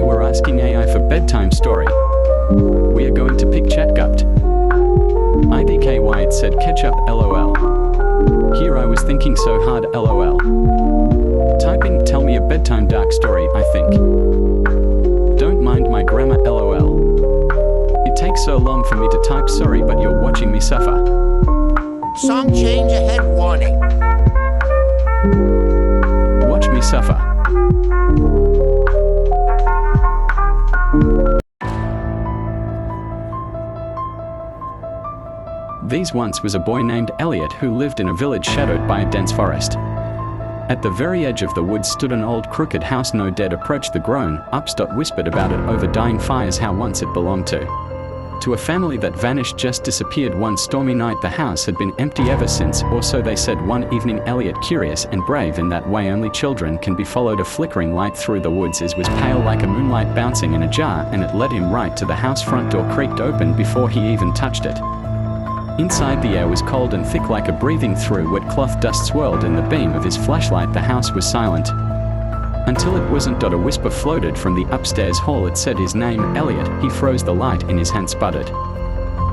we're asking AI for bedtime story. We are going to pick chatgut. IDKY it said ketchup lol. Here I was thinking so hard lol. Typing tell me a bedtime dark story I think. Don't mind my grammar lol. It takes so long for me to type sorry but you're watching me suffer. Song change ahead warning. Watch me suffer. These once was a boy named Elliot who lived in a village shadowed by a dense forest. At the very edge of the woods stood an old crooked house. No dead approached the grown ups. Whispered about it over dying fires how once it belonged to a family that vanished, just disappeared one stormy night. The house had been empty ever since, or so they said. One evening Elliot, curious and brave in that way only children can be, followed a flickering light through the woods. It was pale like a moonlight bouncing in a jar, and it led him right to the house. Front door creaked open before he even touched it. Inside the air was cold and thick like a breathing through wet cloth. Dust swirled in the beam of his flashlight. The house was silent until it wasn't. A whisper floated from the upstairs hall. It said his name, Elliot. He froze, the light in his hand sputtered.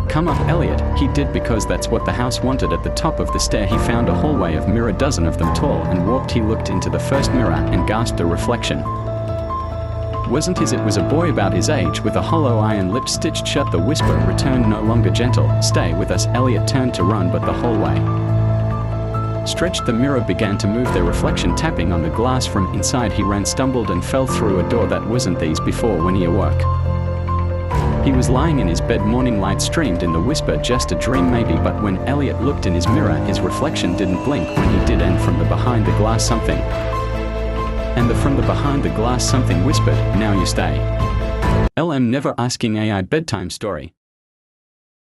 Come up, Elliot. He did, because that's what the house wanted. At the top of the stair he found a hallway of mirror, dozen of them tall and warped. He looked into the first mirror and gasped. A reflection wasn't his, it was a boy about his age with a hollow eye and lips stitched shut. The whisper returned, no longer gentle. Stay with us. Elliot turned to run, but the hallway stretched. The mirror began to move, their reflection tapping on the glass from inside. He ran, stumbled and fell through a door that wasn't these before. When he awoke, he was lying in his bed. Morning light streamed in the whisper, just a dream maybe. But when Elliot looked in his mirror, his reflection didn't blink. When he did, and from the behind the glass something, from the behind the glass something whispered, now you stay. LM never asking AI bedtime story.